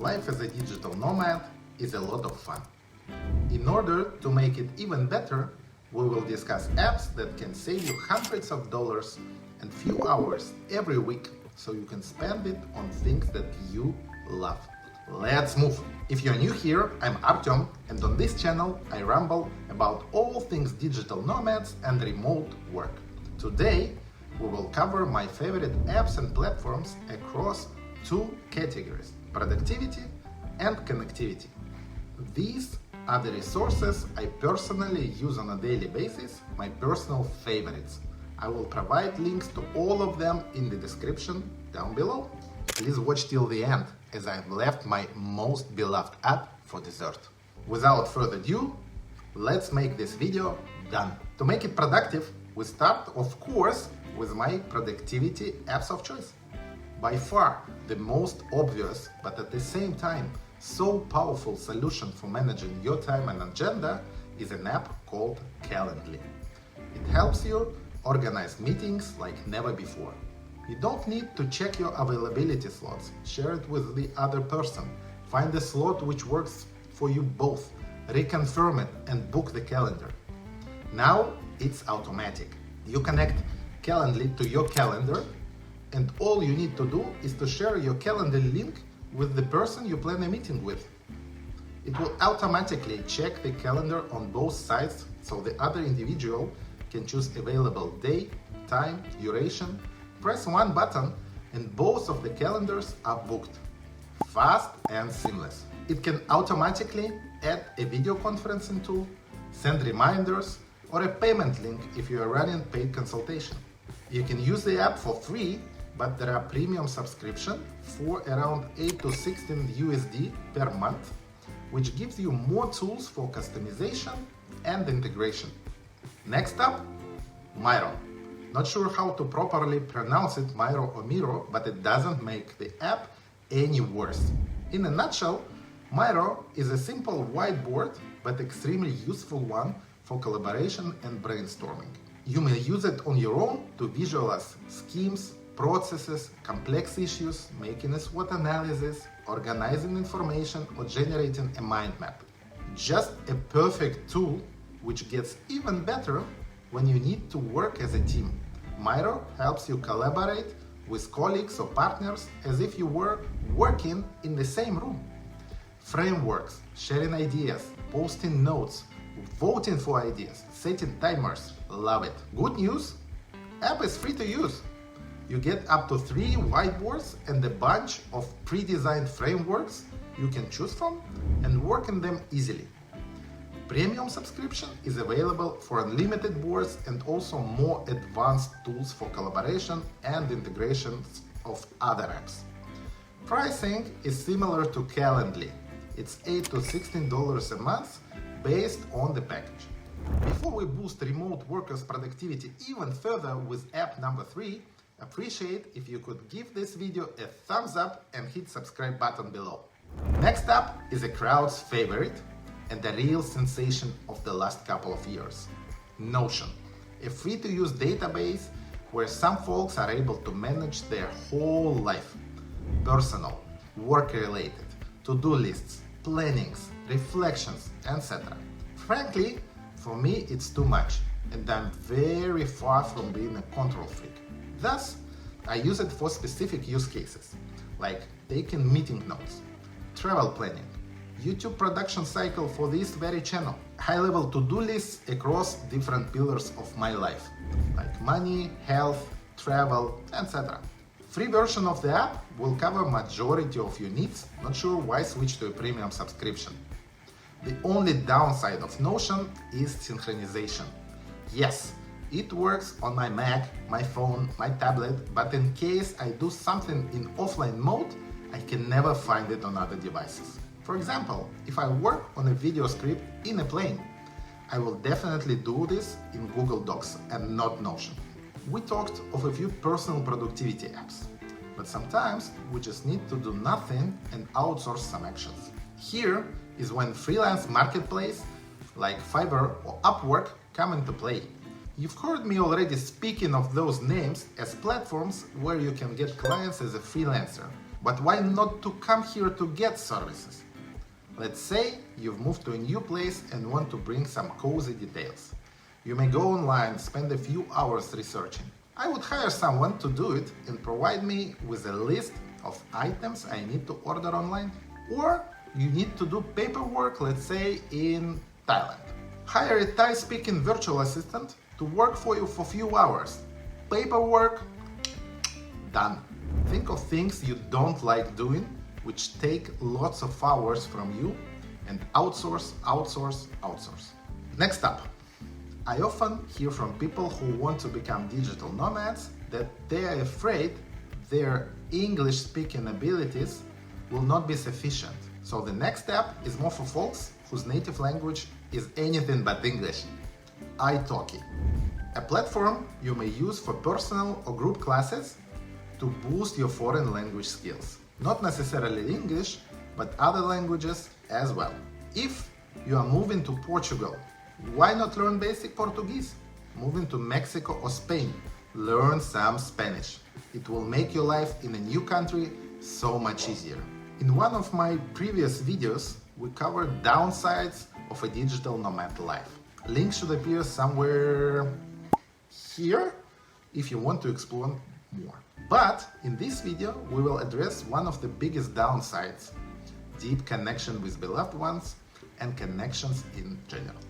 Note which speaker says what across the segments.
Speaker 1: Life as a digital nomad is a lot of fun. In order to make it even better, we will discuss apps that can save you hundreds of dollars and few hours every week so you can spend it on things that you love. Let's move! If you're new here, I'm Artyom, and on this channel I ramble about all things digital nomads and remote work. Today we will cover my favorite apps and platforms across two categories: productivity and connectivity. These are the resources I personally use on a daily basis, my personal favorites. I will provide links to all of them in the description down below. Please watch till the end, as I've left my most beloved app for dessert. Without further ado, let's make this video done. To make it productive, we start, of course, with my productivity apps of choice. By far the most obvious, but at the same time so powerful solution for managing your time and agenda is an app called Calendly. It helps you organize meetings like never before. You don't need to check your availability slots, share it with the other person, find a slot which works for you both, reconfirm it and book the calendar. Now it's automatic. You connect Calendly to your calendar, and all you need to do is to share your calendar link with the person you plan a meeting with. It will automatically check the calendar on both sides so the other individual can choose available day, time, duration, press one button and both of the calendars are booked. Fast and seamless. It can automatically add a video conferencing tool, send reminders, or a payment link if you are running paid consultation. You can use the app for free, but there are premium subscription for around 8 to 16 USD per month, which gives you more tools for customization and integration. Next up, Miro. Not sure how to properly pronounce it, Miro or Miro, but it doesn't make the app any worse. In a nutshell, Miro is a simple whiteboard, but extremely useful one for collaboration and brainstorming. You may use it on your own to visualize schemes, processes, complex issues, making a SWOT analysis, organizing information, or generating a mind map. Just a perfect tool, which gets even better when you need to work as a team. Miro helps you collaborate with colleagues or partners as if you were working in the same room. Frameworks, sharing ideas, posting notes, voting for ideas, setting timers, love it. Good news, app is free to use. You get up to 3 whiteboards and a bunch of pre-designed frameworks you can choose from and work in them easily. Premium subscription is available for unlimited boards and also more advanced tools for collaboration and integrations of other apps. Pricing is similar to Calendly. It's $8 to $16 a month based on the package. Before we boost remote workers' productivity even further with app number 3, appreciate if you could give this video a thumbs up and hit subscribe button below. Next up is a crowd's favorite and a real sensation of the last couple of years: Notion, a free-to-use database where some folks are able to manage their whole life: personal, work-related, to-do lists, plannings, reflections, etc. Frankly, for me it's too much, and I'm very far from being a control freak. Thus, I use it for specific use cases, like taking meeting notes, travel planning, YouTube production cycle for this very channel, high-level to-do lists across different pillars of my life, like money, health, travel, etc. Free version of the app will cover majority of your needs. Not sure why switch to a premium subscription. The only downside of Notion is synchronization. Yes, it works on my Mac, my phone, my tablet, but in case I do something in offline mode, I can never find it on other devices. For example, if I work on a video script in a plane, I will definitely do this in Google Docs and not Notion. We talked of a few personal productivity apps, but sometimes we just need to do nothing and outsource some actions. Here is when freelance marketplace like Fiverr or Upwork come into play. You've heard me already speaking of those names as platforms where you can get clients as a freelancer, But why not to come here to get services? Let's say you've moved to a new place and want to bring some cozy details. You may go online, spend a few hours researching. I would hire someone to do it and provide me with a list of items I need to order online. Or you need to do paperwork, let's say in Thailand. Hire a Thai-speaking virtual assistant to work for you for a few hours. Paperwork, done. Think of things you don't like doing, which take lots of hours from you, and outsource, outsource, outsource. Next up, I often hear from people who want to become digital nomads that they are afraid their English speaking abilities will not be sufficient. So the next step is more for folks whose native language is anything but English. italki, a platform you may use for personal or group classes to boost your foreign language skills. Not necessarily English, but other languages as well. If you are moving to Portugal, why not learn basic Portuguese? Moving to Mexico or Spain, learn some Spanish. It will make your life in a new country so much easier. In one of my previous videos, we covered downsides of a digital nomad life. Link should appear somewhere here if you want to explore more. But in this video, we will address one of the biggest downsides: deep connection with beloved ones and connections in general.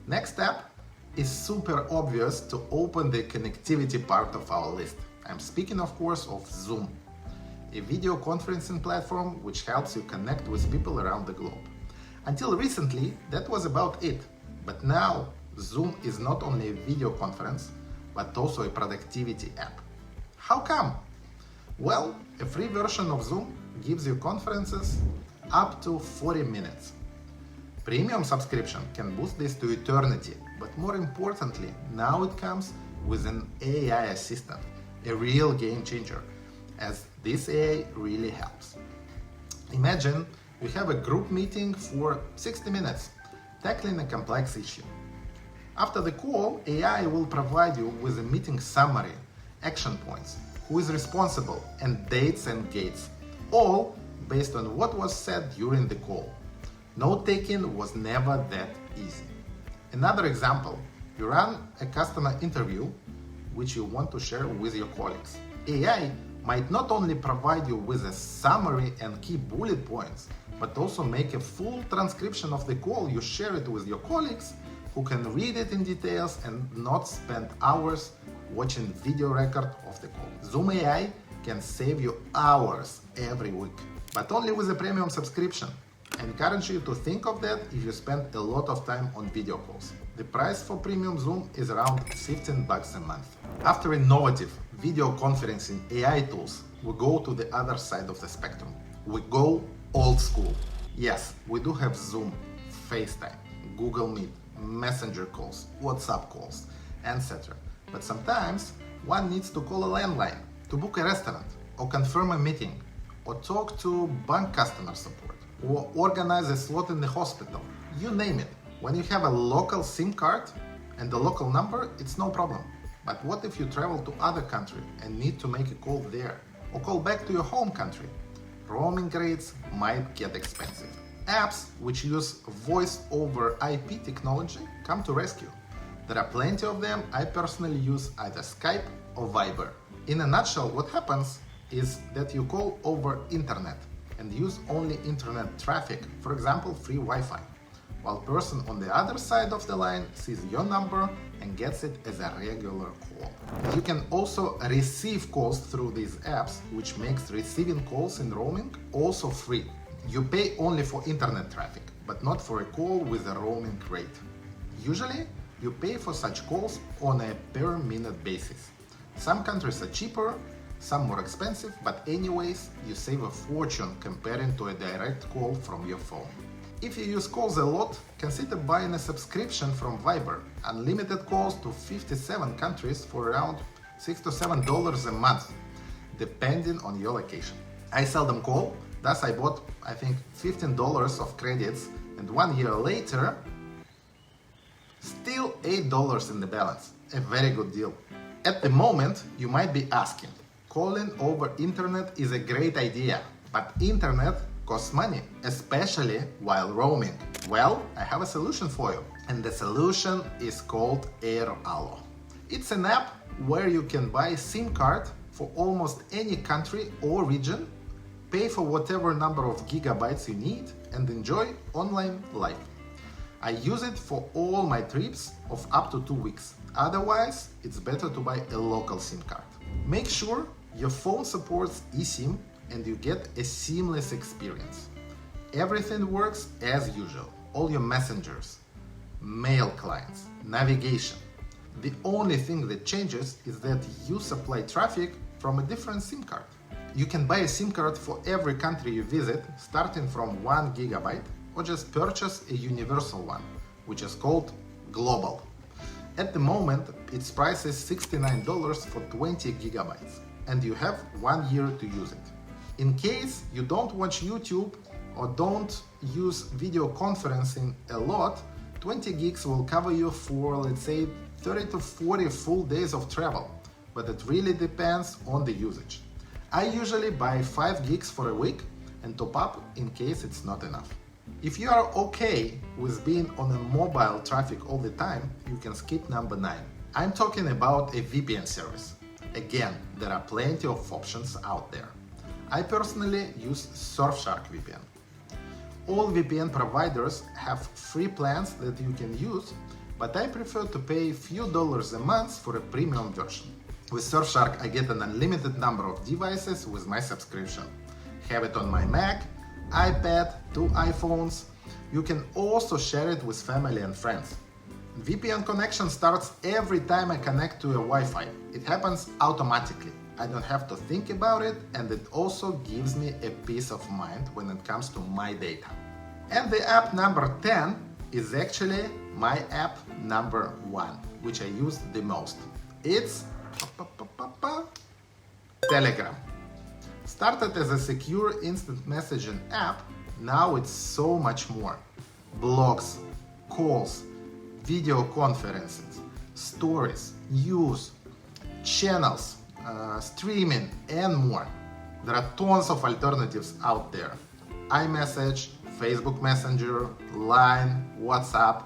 Speaker 1: Next step is super obvious to open the connectivity part of our list. I'm speaking, of course, of Zoom, a video conferencing platform which helps you connect with people around the globe. Until recently, that was about it. But now, Zoom is not only a video conference, but also a productivity app. How come? Well, a free version of Zoom gives you conferences up to 40 minutes. Premium subscription can boost this to eternity, but more importantly, now it comes with an AI assistant, a real game changer, as this AI really helps. Imagine you have a group meeting for 60 minutes, tackling a complex issue. After the call, AI will provide you with a meeting summary, action points, who is responsible, and dates and gates, all based on what was said during the call. Note-taking was never that easy. Another example, you run a customer interview which you want to share with your colleagues. AI might not only provide you with a summary and key bullet points, but also make a full transcription of the call. You share it with your colleagues who can read it in details and not spend hours watching video record of the call. Zoom AI can save you hours every week, but only with a premium subscription. I encourage you to think of that if you spend a lot of time on video calls. The price for premium Zoom is around $15 a month. After innovative video conferencing AI tools, we go to the other side of the spectrum. We go old school. Yes, we do have Zoom, FaceTime, Google Meet, Messenger calls, WhatsApp calls, etc. But sometimes one needs to call a landline to book a restaurant, or confirm a meeting, or talk to bank customer support, or organize a slot in the hospital. You name it. When you have a local SIM card and the local number, it's no problem. But what if you travel to other country and need to make a call there, or call back to your home country? Roaming rates might get expensive. Apps which use voice over IP technology come to rescue. There are plenty of them. I personally use either Skype or Viber. In a nutshell, what happens is that you call over internet and use only internet traffic, for example, free Wi-Fi, while person on the other side of the line sees your number and gets it as a regular call. You can also receive calls through these apps, which makes receiving calls in roaming also free. You pay only for internet traffic, but not for a call with a roaming rate. Usually, you pay for such calls on a per minute basis. Some countries are cheaper, some more expensive, but anyways, you save a fortune comparing to a direct call from your phone. If you use calls a lot, consider buying a subscription from Viber. Unlimited calls to 57 countries for around $6 to $7 a month, depending on your location. I seldom call, thus I bought, I think, $15 of credits, and 1 year later, still $8 in the balance. A very good deal. At the moment, you might be asking, calling over internet is a great idea, But internet costs money, especially while roaming. Well, I have a solution for you. And the solution is called AirAllo. It's an app where you can buy a SIM card for almost any country or region, pay for whatever number of gigabytes you need, and enjoy online life. I use it for all my trips of up to 2 weeks. Otherwise, it's better to buy a local SIM card. Make sure your phone supports eSIM and you get a seamless experience. Everything works as usual. All your messengers, mail clients, navigation. The only thing that changes is that you supply traffic from a different SIM card. You can buy a SIM card for every country you visit, starting from 1 gigabyte, or just purchase a universal one, which is called Global. At the moment, its price is $69 for 20 gigabytes, and you have 1 year to use it. In case you don't watch YouTube or don't use video conferencing a lot, 20 gigs will cover you for, let's say, 30 to 40 full days of travel, but it really depends on the usage. I usually buy 5 gigs for a week and top up in case it's not enough. If you are okay with being on a mobile traffic all the time, you can skip number 9. I'm talking about a VPN service. Again, there are plenty of options out there. I personally use Surfshark VPN. All VPN providers have free plans that you can use, but I prefer to pay a few dollars a month for a premium version. With Surfshark, I get an unlimited number of devices with my subscription. Have it on my Mac, iPad, 2 iPhones. You can also share it with family and friends. VPN connection starts every time I connect to a Wi-Fi. It happens automatically. I don't have to think about it, and it also gives me a peace of mind when it comes to my data. And the app number 10 is actually my app number 1, which I use the most. It's Telegram. Started as a secure instant messaging app, now it's so much more. Blogs, calls, video conferences, stories, news, channels, streaming, and more. There are tons of alternatives out there. iMessage, Facebook Messenger, Line, WhatsApp.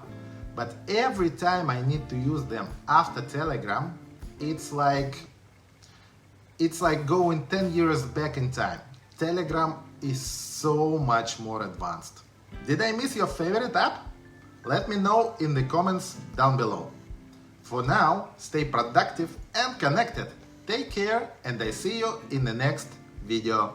Speaker 1: But every time I need to use them after Telegram, it's like going 10 years back in time. Telegram is so much more advanced. Did I miss your favorite app? Let me know in the comments down below. For now, stay productive and connected. Take care, and I see you in the next video.